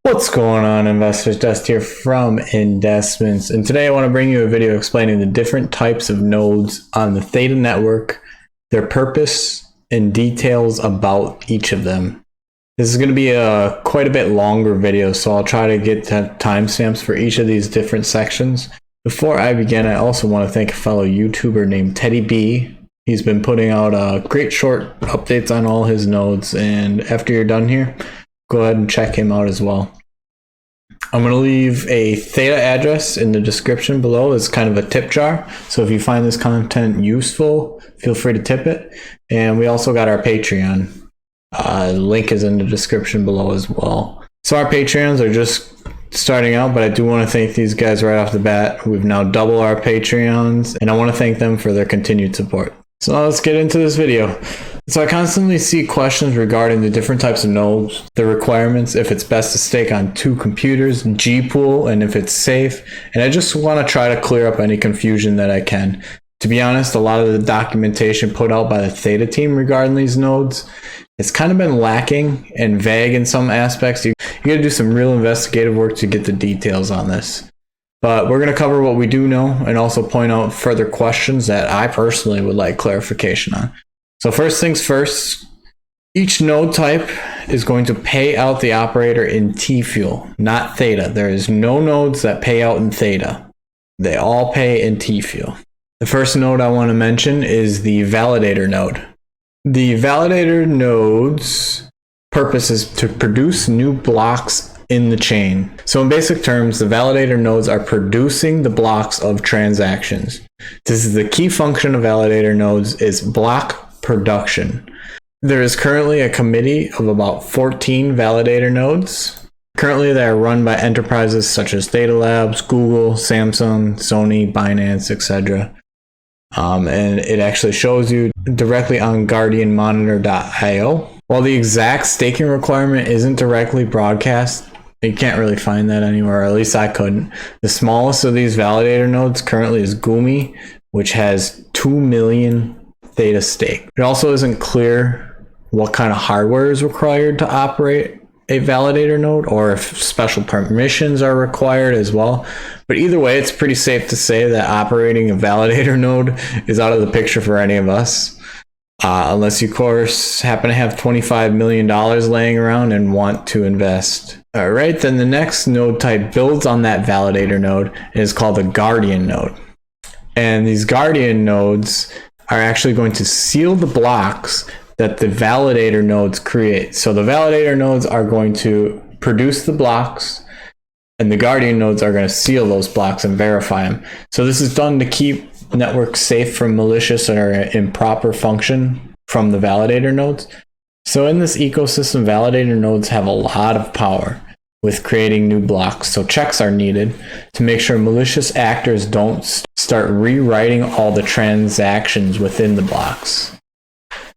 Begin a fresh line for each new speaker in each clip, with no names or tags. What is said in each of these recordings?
What's going on, investors? Dust here from Investments, and today I want to bring you a video explaining the different types of nodes on the Theta network, their purpose, and details about each of them. This is going to be a quite a bit longer video, so I'll try to get timestamps for each of these different sections. Before I begin, I also want to thank a fellow YouTuber named Teddy B. He's been putting out great short updates on all his nodes, and after you're done here, go ahead and check him out as well. I'm going to leave a Theta address in the description below as kind of a tip jar. So if you find this content useful, feel free to tip it. And we also got our Patreon. The link is in the description below as well. So our Patreons are just starting out, but I do want to thank these guys right off the bat. We've now doubled our Patreons, and I want to thank them for their continued support. So now let's get into this video. So I constantly see questions regarding the different types of nodes, the requirements, if it's best to stake on two computers, Gpool, and if it's safe. And I just want to try to clear up any confusion that I can. To be honest, a lot of the documentation put out by the Theta team regarding these nodes, it's kind of been lacking and vague in some aspects. You got to do some real investigative work to get the details on this. But we're going to cover what we do know and also point out further questions that I personally would like clarification on. So first things first, each node type is going to pay out the operator in Tfuel, not Theta. There is no nodes that pay out in Theta. They all pay in Tfuel. The first node I want to mention is the Validator node. The Validator node's purpose is to produce new blocks in the chain. So in basic terms, the Validator nodes are producing the blocks of transactions. This is the key function of Validator nodes is block production. There is currently a committee of about 14 Validator nodes. Currently they are run by enterprises such as Theta Labs, Google, Samsung, Sony, Binance, etc. And it actually shows you directly on guardianmonitor.io. While the exact staking requirement isn't directly broadcast, you can't really find that anywhere, or at least I couldn't. The smallest of these Validator nodes currently is Gumi, which has 2 million Theta stake. It also isn't clear what kind of hardware is required to operate a Validator node, or if special permissions are required as well. But either way, it's pretty safe to say that operating a Validator node is out of the picture for any of us. Unless you, of course, happen to have $25 million laying around and want to invest. All right, then the next node type builds on that Validator node and is called the Guardian node. And these Guardian nodes are actually going to seal the blocks that the Validator nodes create. So the Validator nodes are going to produce the blocks, and the Guardian nodes are going to seal those blocks and verify them. So this is done to keep networks safe from malicious or improper function from the Validator nodes. So in this ecosystem, Validator nodes have a lot of power with creating new blocks. So checks are needed to make sure malicious actors don't start rewriting all the transactions within the blocks.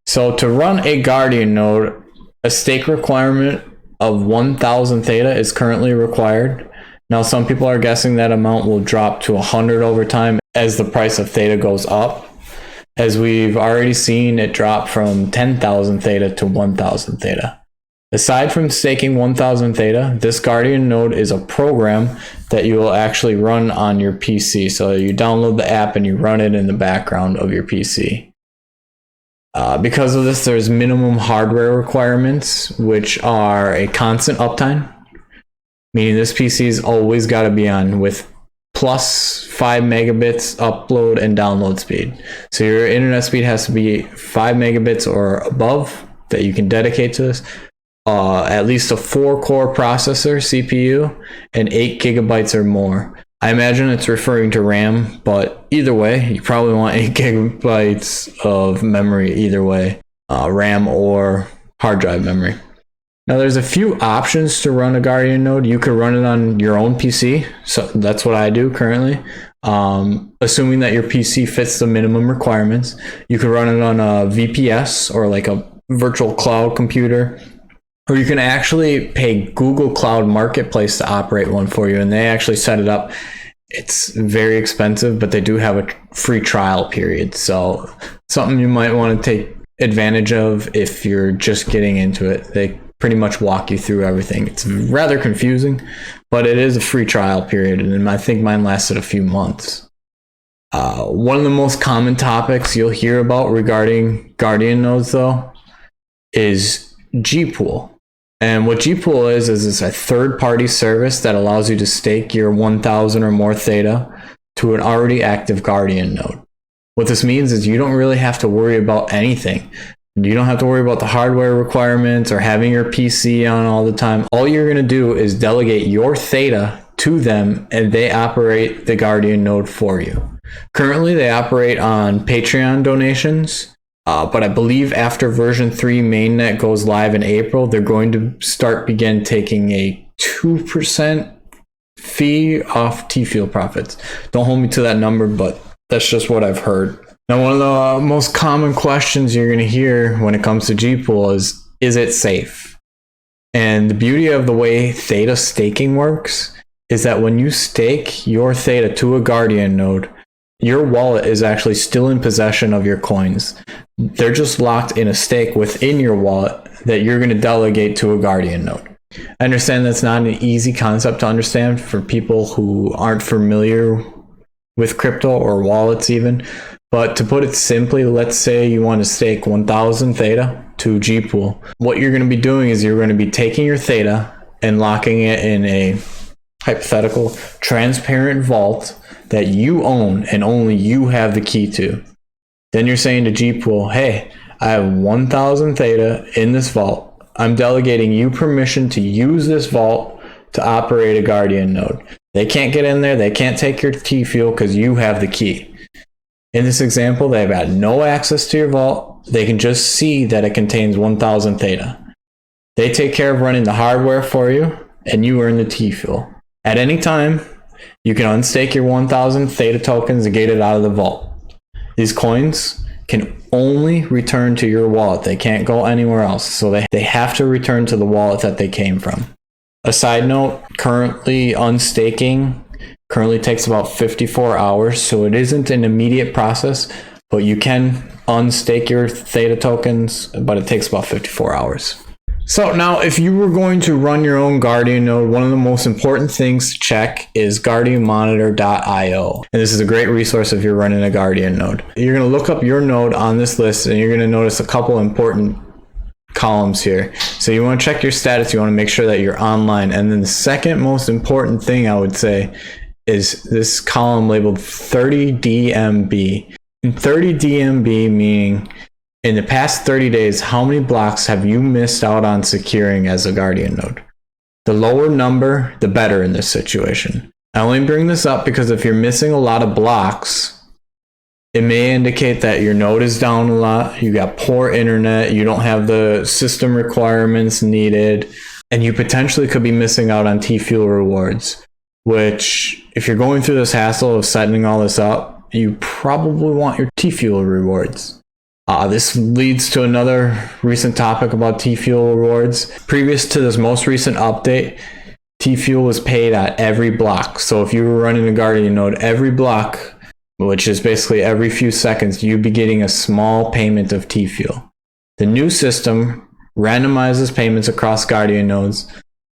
So to run a Guardian node, a stake requirement of 1,000 Theta is currently required. Now some people are guessing that amount will drop to 100 over time as the price of Theta goes up, as we've already seen it drop from 10,000 Theta to 1,000 Theta. Aside from staking 1,000 Theta, this Guardian node is a program that you will actually run on your PC. So you download the app and you run it in the background of your PC. Because of this, there's minimum hardware requirements, which are a constant uptime, meaning this PC's always got to be on with plus 5 megabits upload and download speed. So your internet speed has to be 5 megabits or above that you can dedicate to this. At least a 4-core processor, CPU, and 8 gigabytes or more. I imagine it's referring to RAM, but either way, you probably want 8 gigabytes of memory either way, RAM or hard drive memory. Now there's a few options to run a Guardian node. You could run it on your own PC, so that's what I do currently. Assuming that your PC fits the minimum requirements, you could run it on a VPS or like a virtual cloud computer. Or you can actually pay Google Cloud Marketplace to operate one for you, and they actually set it up. It's very expensive, but they do have a free trial period. So something you might want to take advantage of if you're just getting into it. They pretty much walk you through everything. It's rather confusing, but it is a free trial period, and I think mine lasted a few months. One of the most common topics you'll hear about regarding Guardian nodes, though, is Gpool. And what Gpool is it's a third-party service that allows you to stake your 1,000 or more Theta to an already active Guardian node. What this means is you don't really have to worry about anything. You don't have to worry about the hardware requirements or having your PC on all the time. All you're going to do is delegate your Theta to them, and they operate the Guardian node for you. Currently, they operate on Patreon donations, but I believe after version 3 mainnet goes live in April, they're going to begin taking a 2% fee off Tfuel profits. Don't hold me to that number, but that's just what I've heard. Now, one of the most common questions you're going to hear when it comes to Gpool is it safe? And the beauty of the way Theta staking works is that when you stake your Theta to a Guardian node, your wallet is actually still in possession of your coins. They're just locked in a stake within your wallet that you're going to delegate to a Guardian node. I understand that's not an easy concept to understand for people who aren't familiar with crypto or wallets even. But to put it simply, let's say you want to stake 1,000 Theta to Gpool. What you're going to be doing is you're going to be taking your Theta and locking it in a hypothetical transparent vault that you own and only you have the key to. Then you're saying to Gpool, hey, I have 1,000 Theta in this vault. I'm delegating you permission to use this vault to operate a Guardian node. They can't get in there. They can't take your Tfuel because you have the key. In this example, they've got no access to your vault. They can just see that it contains 1,000 Theta. They take care of running the hardware for you, and you earn the Tfuel. At any time, you can unstake your 1,000 Theta tokens and get it out of the vault. These coins can only return to your wallet. They can't go anywhere else, so they have to return to the wallet that they came from. A side note, currently unstaking currently takes about 54 hours, so it isn't an immediate process, but you can unstake your Theta tokens, but it takes about 54 hours. So now, if you were going to run your own Guardian node, one of the most important things to check is guardianmonitor.io. And this is a great resource if you're running a Guardian node. You're going to look up your node on this list, and you're going to notice a couple important columns here. So you want to check your status. You want to make sure that you're online. And then the second most important thing I would say is this column labeled 30 DMB. And 30 DMB meaning in the past 30 days, how many blocks have you missed out on securing as a Guardian node? The lower number, the better in this situation. I only bring this up because if you're missing a lot of blocks, it may indicate that your node is down a lot, you got poor internet, you don't have the system requirements needed, and you potentially could be missing out on Tfuel rewards, which if you're going through this hassle of setting all this up, you probably want your Tfuel rewards. This leads to another recent topic about Tfuel rewards. Previous to this most recent update, Tfuel was paid at every block. So if you were running a Guardian node, every block, which is basically every few seconds, you'd be getting a small payment of Tfuel. The new system randomizes payments across Guardian nodes.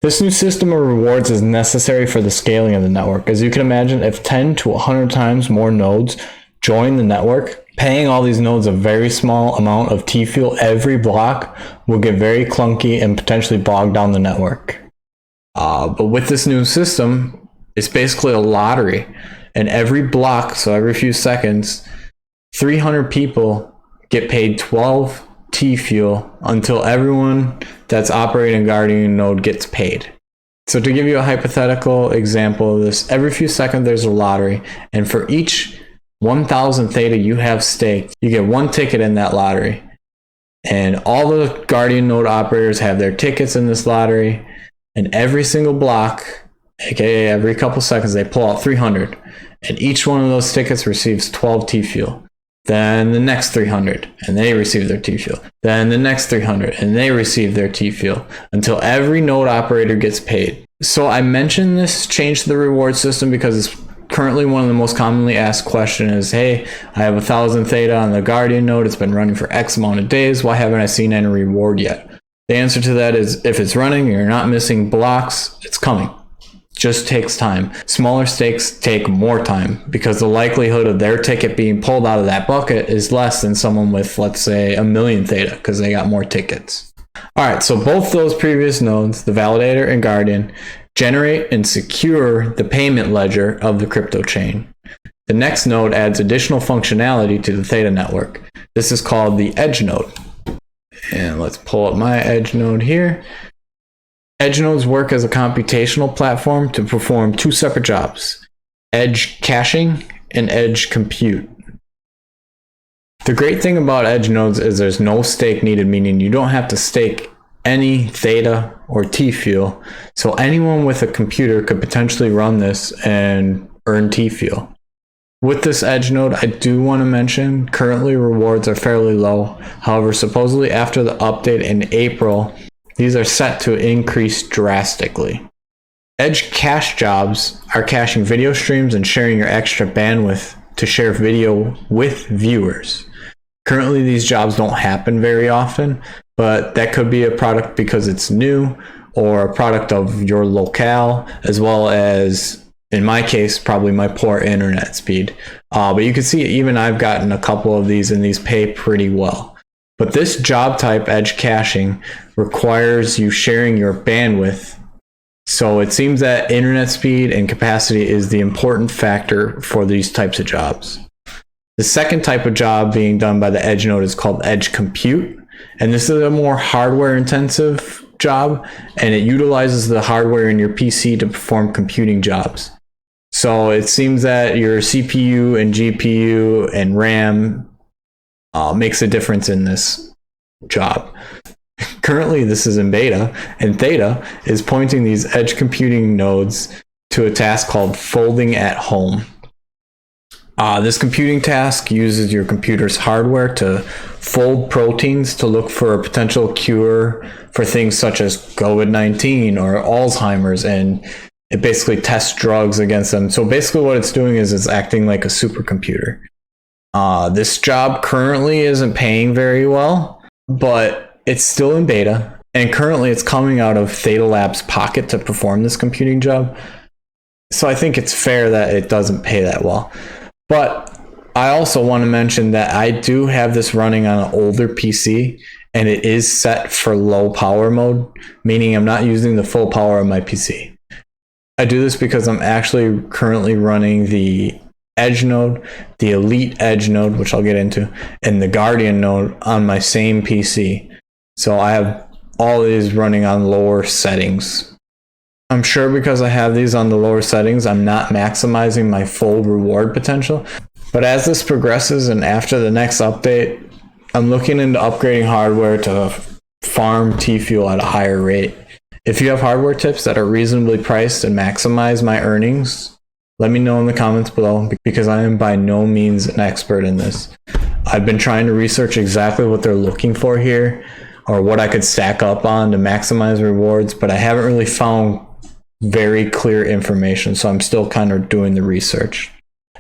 This new system of rewards is necessary for the scaling of the network. As you can imagine, if 10 to 100 times more nodes join the network, paying all these nodes a very small amount of Tfuel every block will get very clunky and potentially bog down the network. But with this new system, it's basically a lottery. And every block, so every few seconds, 300 people get paid 12 Tfuel until everyone that's operating a Guardian node gets paid. So to give you a hypothetical example of this, every few seconds there's a lottery, and for each 1,000 Theta you have staked, you get one ticket in that lottery. And all the Guardian node operators have their tickets in this lottery, and every single block, aka every couple seconds, they pull out 300. And each one of those tickets receives 12 Tfuel. Then the next 300, and they receive their Tfuel. Then the next 300, and they receive their Tfuel, until every node operator gets paid. So I mentioned this change to the reward system because it's currently one of the most commonly asked questions is, hey, I have 1,000 Theta on the Guardian node. It's been running for X amount of days. Why haven't I seen any reward yet? The answer to that is if it's running and you're not missing blocks, it's coming. Just takes time. Smaller stakes take more time because the likelihood of their ticket being pulled out of that bucket is less than someone with, let's say, 1,000,000 Theta because they got more tickets. All right, so both those previous nodes, the Validator and Guardian, generate and secure the payment ledger of the crypto chain. The next node adds additional functionality to the Theta network. This is called the Edge node. And let's pull up my Edge node here. Edge nodes work as a computational platform to perform two separate jobs: edge caching and edge compute. The great thing about edge nodes is there's no stake needed, meaning you don't have to stake any Theta or Tfuel. So anyone with a computer could potentially run this and earn Tfuel. With this edge node, I do want to mention currently rewards are fairly low. However, supposedly after the update in April, these are set to increase drastically. Edge cache jobs are caching video streams and sharing your extra bandwidth to share video with viewers. Currently, these jobs don't happen very often, but that could be a product because it's new or a product of your locale, as well as, in my case, probably my poor internet speed. But you can see even I've gotten a couple of these and these pay pretty well. But this job type, edge caching, requires you sharing your bandwidth. So it seems that internet speed and capacity is the important factor for these types of jobs. The second type of job being done by the edge node is called edge compute. And this is a more hardware intensive job, and it utilizes the hardware in your PC to perform computing jobs. So it seems that your CPU and GPU and RAM makes a difference in this job. Currently, this is in beta, and Theta is pointing these edge computing nodes to a task called folding at home. This computing task uses your computer's hardware to fold proteins to look for a potential cure for things such as COVID-19 or Alzheimer's, and it basically tests drugs against them. So basically what it's doing is it's acting like a supercomputer. This job currently isn't paying very well, but it's still in beta, and currently it's coming out of Theta Labs' pocket to perform this computing job. So I think it's fair that it doesn't pay that well. But I also want to mention that I do have this running on an older PC, and it is set for low power mode, meaning I'm not using the full power of my PC. I do this because I'm actually currently running the Edge node, the Elite Edge node, which I'll get into, and the Guardian node on my same PC. So I have all these running on lower settings. I'm sure because I have these on the lower settings, I'm not maximizing my full reward potential. But as this progresses and after the next update, I'm looking into upgrading hardware to farm Tfuel at a higher rate. If you have hardware tips that are reasonably priced and maximize my earnings, let me know in the comments below, because I am by no means an expert in this. I've been trying to research exactly what they're looking for here, or what I could stack up on to maximize rewards, but I haven't really found very clear information, so I'm still kind of doing the research.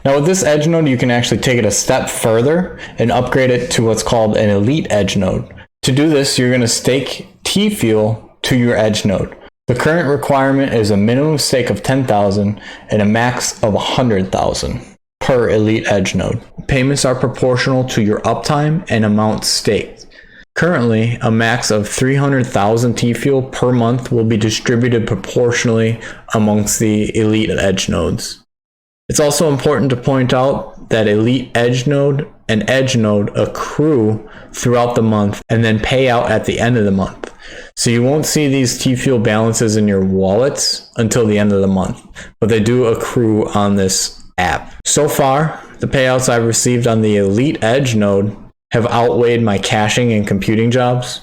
Now with this edge node, you can actually take it a step further and upgrade it to what's called an Elite Edge node. To do this, you're going to stake Tfuel to your edge node. The current requirement is a minimum stake of 10,000 and a max of 100,000 per Elite Edge node. Payments are proportional to your uptime and amount staked. Currently, a max of 300,000 Tfuel per month will be distributed proportionally amongst the Elite Edge nodes. It's also important to point out that Elite Edge node and Edge node accrue throughout the month and then pay out at the end of the month. So you won't see these Tfuel balances in your wallets until the end of the month, but they do accrue on this app. So far, the payouts I've received on the Elite Edge node have outweighed my caching and computing jobs.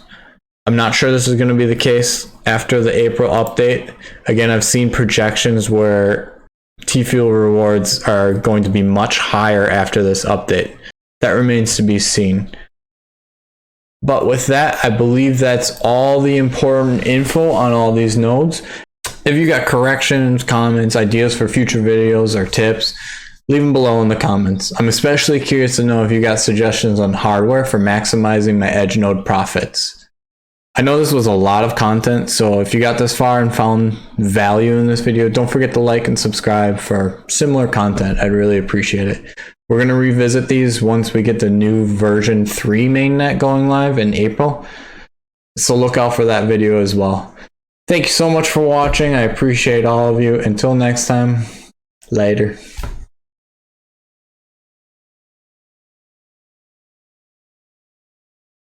I'm not sure this is going to be the case after the April update. Again, I've seen projections where Tfuel rewards are going to be much higher after this update. That remains to be seen. But with that, I believe that's all the important info on all these nodes. If you got corrections, comments, ideas for future videos, or tips, leave them below in the comments. I'm especially curious to know if you got suggestions on hardware for maximizing my edge node profits. I know this was a lot of content, so if you got this far and found value in this video, don't forget to like and subscribe for similar content. I'd really appreciate it. We're going to revisit these once we get the new version 3 mainnet going live in April. So look out for that video as well. Thank you so much for watching. I appreciate all of you. Until next time, later.